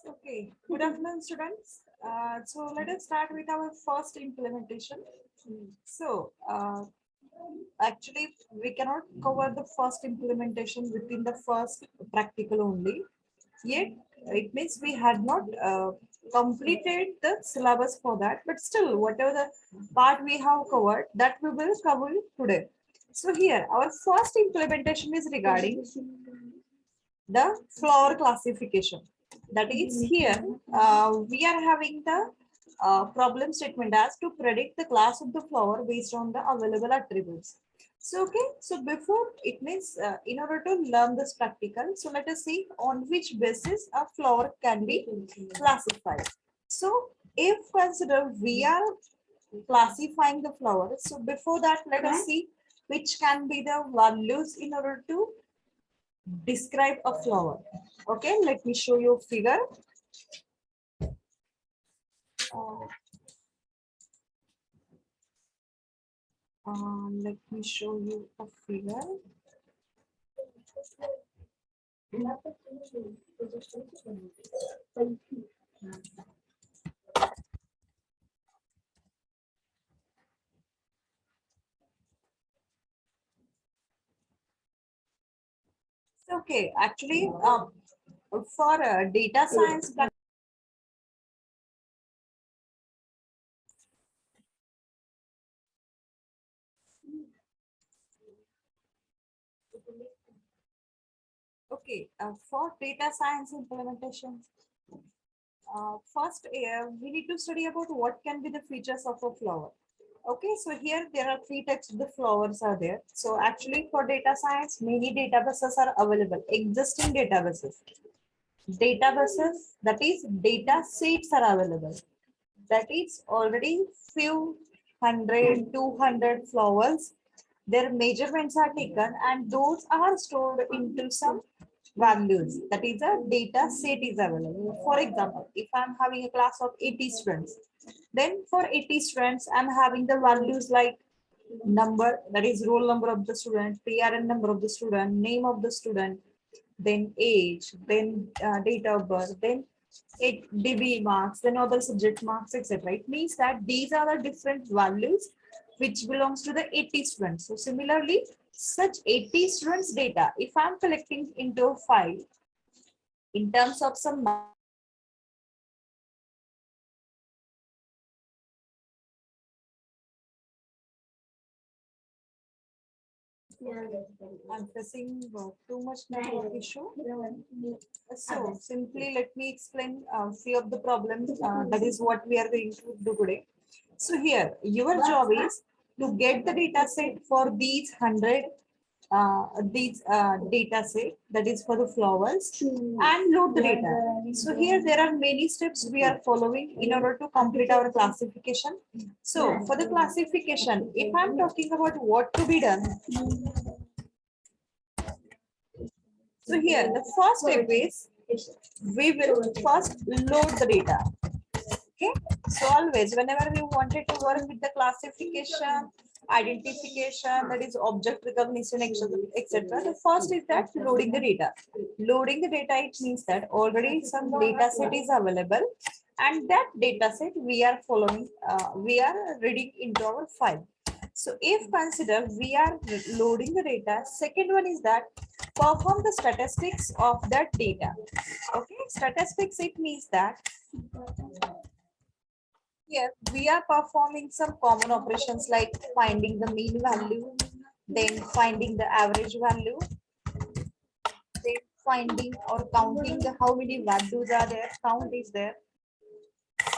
Okay, good afternoon, students. So let us start with our first implementation. So actually, we cannot cover the first implementation within the first practical only. Yet, it means we had not completed the syllabus for that. But still, whatever the part we have covered, that we will cover today. So here, our first implementation is regarding the flower classification. That is here, we are having the problem statement as to predict the class of the flower based on the available attributes. So, okay, so before it means in order to learn this practical, so let us see on which basis a flower can be classified. So, if consider we are classifying the flowers, so before that, let us see which can be the values in order to describe a flower. Okay, let me show you a figure. Uh, let me show you a figure. Okay, actually, for data science, okay, for data science implementation, first we need to study about what can be the features of a flower. Okay, so here there are three types of the flowers are there. So actually for data science, many databases are available, existing databases. Databases, that is data sets are available. That is already few hundred, 200 flowers. Their measurements are taken and those are stored into some values. That is a data set is available. For example, if I'm having a class of 80 students, then for 80 students, I'm having the values like number, that is roll number of the student, PRN number of the student, name of the student, then age, then date of birth, then it DB marks, then other subject marks, etc. It means that these are the different values which belongs to the 80 students. So similarly, such 80 students data, if I'm collecting into a file in terms of some I'm facing too much network issue. So simply let me explain a few of the problems. That is what we are going to do today. So here, your job is to get the data set for these 100 data set, that is for the flowers, and load the data. So here there are many steps we are following in order to complete our classification. So for the classification, if I'm talking about what to be done, so here the first step is we will first load the data. Okay, so always whenever we wanted to work with the classification, identification, that is object recognition, etc., the first is that loading the data. Loading the data, it means that already some data set is available and that data set we are following, we are reading into our file. So if consider we are loading the data, second one is that perform the statistics of that data. Okay, statistics, it means that here we are performing some common operations like finding the mean value, then finding the average value, then finding or counting the how many values are there, count is there.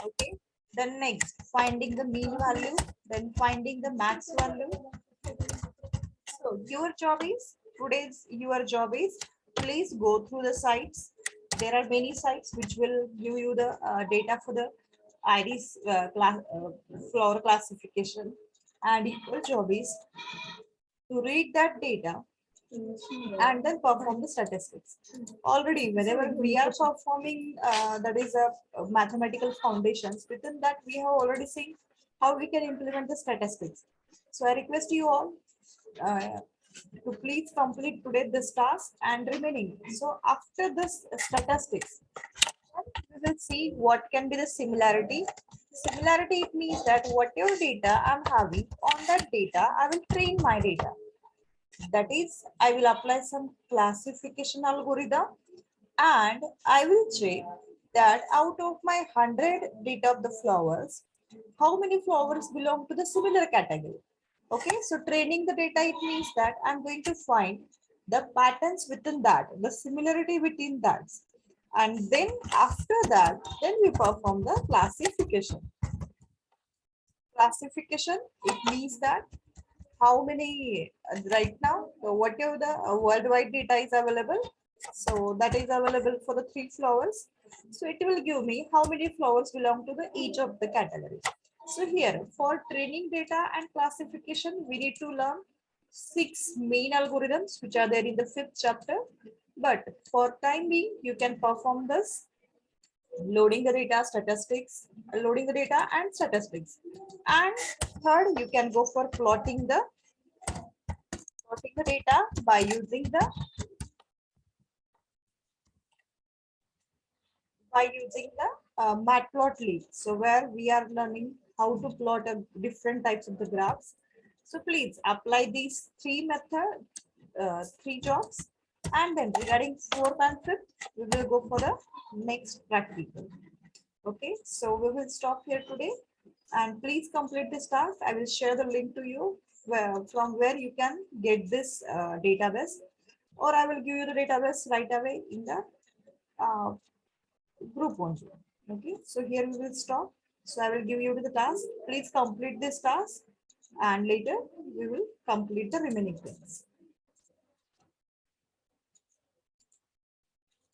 Okay. Then next, finding the mean value, then finding the max value. So your job is, today's your job is, please go through the sites. There are many sites which will give you the data for the IDs flower classification. And your job is to read that data and then perform the statistics. Already, whenever we are performing, that is a mathematical foundations, within that we have already seen how we can implement the statistics. So I request you all uh, to please complete today this task and remaining. So after this statistics, we will see what can be the similarity. Similarity, it means that whatever data I'm having, on that data, I will train my data. That is, I will apply some classification algorithm and I will check that out of my 100 data of the flowers, how many flowers belong to the similar category. Okay, so training the data, it means that I'm going to find the patterns within that, the similarity between that. And then after that, then we perform the classification. Classification, it means that how many right now, so whatever the worldwide data is available, so that is available for the 3 flowers, so it will give me how many flowers belong to the each of the category. So here for training data and classification we need to learn 6 main algorithms which are there in the 5th chapter, but for time being you can perform this loading the data, statistics, loading the data and statistics, and third you can go for plotting the data by using the matplotlib. So where we are learning how to plot a different types of the graphs. So please apply these 3 jobs, and then regarding 4th and 5th, we will go for the next practical. Okay, so we will stop here today, and please complete this task. I will share the link to you from where you can get this database, or I will give you the database right away in the uh, group only. Okay, so here we will stop. So I will give you the task. Please complete this task, and later we will complete the remaining things.